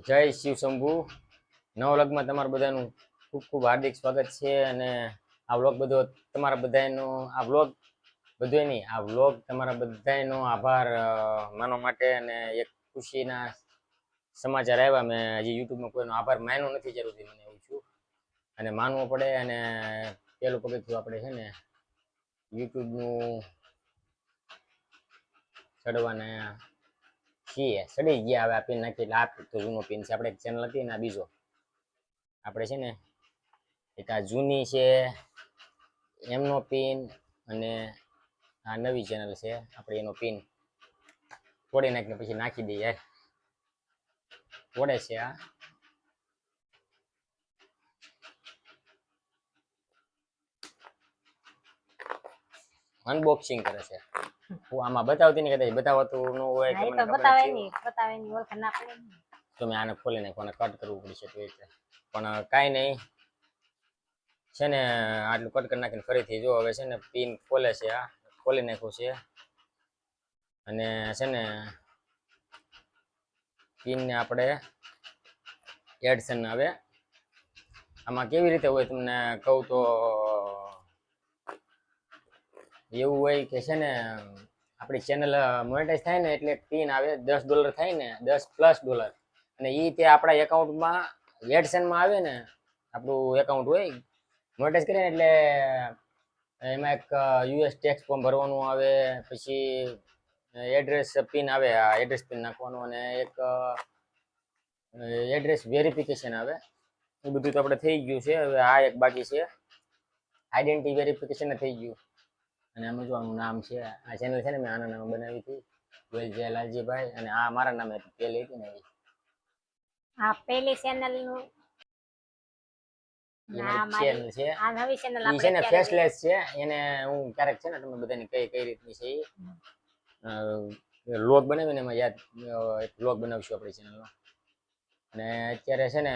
જય શિવ શંભુ. નવા વ્લોગમાં તમારું બધાનું ખૂબ ખૂબ હાર્દિક સ્વાગત છે. અને આ વ્લોગ બધો તમારા બધાનો આ વ્લોગ તમારા બધાનો આભાર માનવા માટે અને એક ખુશીના સમાચાર આવ્યા. મેં હજી યુટ્યુબમાં કોઈનો આભાર માન્યો નથી જરૂરથી, મને એવું છું અને માનવો પડે. અને પેલું પગથિયું આપણે છે ને યુટ્યુબનું ચડવાના છીએ, ચડી ગયા. હવે આ પિન નાખી એટલે આ તો જૂનો પિન છે. આપણે એક ચેનલ હતી ને આ બીજો આપણે છે ને એક આ જૂની છે એમનો પિન અને આ નવી ચેનલ છે આપણે એનો પિન તોડી નાખીને પછી નાખી દઈએ. તોડે છે આ અનબોક્સિંગ કરે છે. હું આમાં બતાવતી નહીં, કદાચ બતાવતું ન હોય કે મને બતાવે ની ઓળખ ના પડે તો મેં આને ખોલી નાખવાને કટ કરવું પડશે તો રીતે. પણ કાંઈ નહીં છે ને, આટલું કટ કરી નાખીને ફરીથી જો હવે છે ને પિન ખોલે છે. આ ખોલી નાખ્યું છે અને છે ને પિનને આપણે એડસન આવે. આમાં કેવી રીતે હોય તમને કહું તો એવું હોય કે છે ને આપણી ચેનલ મોનેટાઈઝ થાય ને એટલે પિન આવે. $10 થાય ને, $10+ અને એ તે આપણા એકાઉન્ટમાં એડસનમાં આવે ને, આપણું એકાઉન્ટ હોય મોનેટાઈઝ કરીએ ને એટલે એમાં એક US ટેક્સ ફોર્મ ભરવાનું આવે, પછી એડ્રેસ પિન આવે, આ એડ્રેસ પિન નાખવાનું, અને એક એડ્રેસ વેરિફિકેશન આવે. એ બધું તો આપણે થઈ ગયું છે. હવે આ એક બાકી છે, આઈડેન્ટિટી વેરિફિકેશન થઈ ગયું. અને આમાં જો આનું નામ છે, આ ચેનલ છે ને મેં આના નામે બનાવી હતી, ગોયલ જય લાલજીભાઈ, અને આ મારા નામે પેલી હતી ને આ પેલી ચેનલ નું ચેનલ છે. આ નવી ચેનલ ઈ છે ને ફેસલેસ છે. એને હું ક્યારેક છે ને તમે બધાને કઈ રીતની છે એ વ્લોગ બનાવીને એમાં યાદ એક વ્લોગ બનાવશું આપણી ચેનલમાં. અને અત્યારે છે ને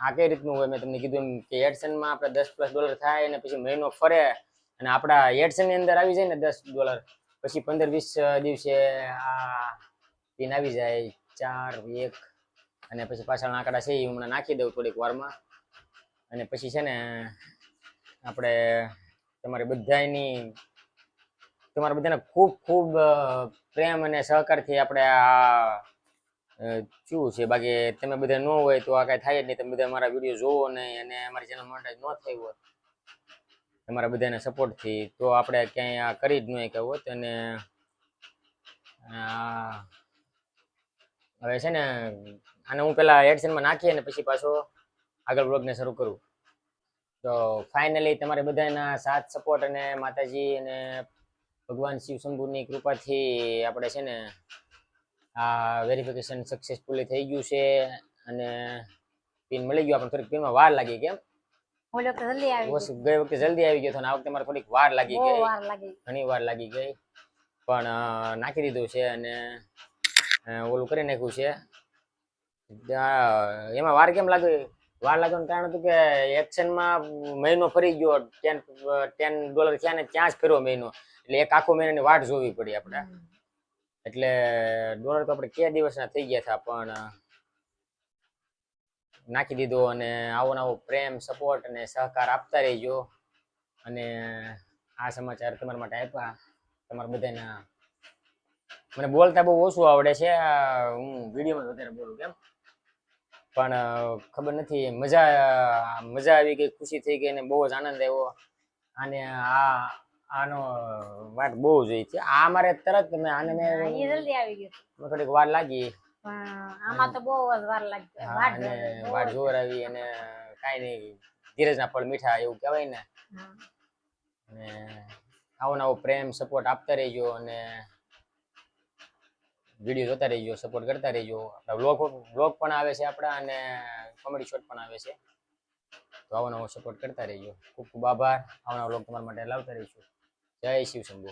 આ કઈ રીતનું હોય, મેં તમને કીધું એમ કે એડસનમાં આપણે $10+ થાય અને પછી મહિનો ફરે અને આપણા એડસનની અંદર આવી જાય ને $10, પછી 15-20 દિવસે આ પિન આવી જાય 4 1, અને પછી પાછળના આંકડા છે એ હમણાં નાખી દઉં થોડીક વારમાં. અને પછી છે ને આપણે તમારા બધાને ખૂબ ખૂબ પ્રેમ અને સહકારથી આપણે આ શું છે. બાકી તમે બધા ન હોય તો આ કાંઈ થાય જ નહીં. તમે બધા મારા વિડીયો જોવો નહીં અને અમારી ચેનલ મોનેટાઈઝ ન થઈ હોત તમારા બધાના સપોર્ટથી, તો આપણે ક્યાંય આ કરી જ નહીં કે હોત. અને હવે છે ને આને હું પેલા એડસનમાં નાખી અને પછી પાછો આગળ વ્લોગને શરૂ કરું. તો ફાઇનલી તમારે બધાના સાથ સપોર્ટ અને માતાજી અને ભગવાન શિવ શંભુની કૃપાથી આપણે છે ને આ વેરિફિકેશન સક્સેસફુલી થઈ ગયું છે અને પિન મળી ગયું. આપણે થોડીક પિનમાં વાર લાગી. કેમ ગઈ વખતે જલ્દી આવી ગયો હતો, આ વખતે મારે થોડીક વાર લાગી ગઈ, ઘણી વાર લાગી ગઈ, પણ નાખી દીધું છે અને ઓલું કરી નાખ્યું છે. એમાં વાર કેમ લાગે? વાર લાગવાનું કારણ હતું કે એક્શનમાં મહિનો ફરી ગયો, $10 થયા ને ત્યાં જ ફેરવો મહિનો, એટલે એક આખો મહિનાની વાટ જોવી પડી આપણે. એટલે ડોલર તો આપણે કે દિવસના થઈ ગયા હતા, પણ નાખી દીધો. અને આવો નવો પ્રેમ સપોર્ટ અને સહકાર આપતા રહેજો. અને આ સમાચાર તમારા માટે આપ્યા. તમારા બધાના મને બોલતા બહુ ઓછું આવડે છે, હું વિડીયોમાં વધારે બોલું કેમ, પણ ખબર નથી, મજા આવી ગઈ, ખુશી થઈ ગઈ અને બહુ જ આનંદ આવ્યો. અને આનો વાત બહુ જોઈ છે. આ મારે તરત આને મેં જલ્દી આવી ગયું, થોડીક વાર લાગી, આમાં તો બહુ વાર લાગી, વાર જોર આવી. અને કાંઈ નહીં, ધીરજના ફળ મીઠા એવું કહેવાય ને. અને આવો નવો પ્રેમ સપોર્ટ આપતા રહેજો અને વિડીયો જોતા રહેજો, સપોર્ટ કરતા રહેજો. વ્લોગ પણ આવે છે આપણા અને કોમેડી શોટ પણ આવે છે, તો આવો નવો સપોર્ટ કરતા રહેજો. ખૂબ ખૂબ આભાર. આવો નવો વ્લોગ તમારા માટે લાવતા રહીશું. જય શિવ શંભુ.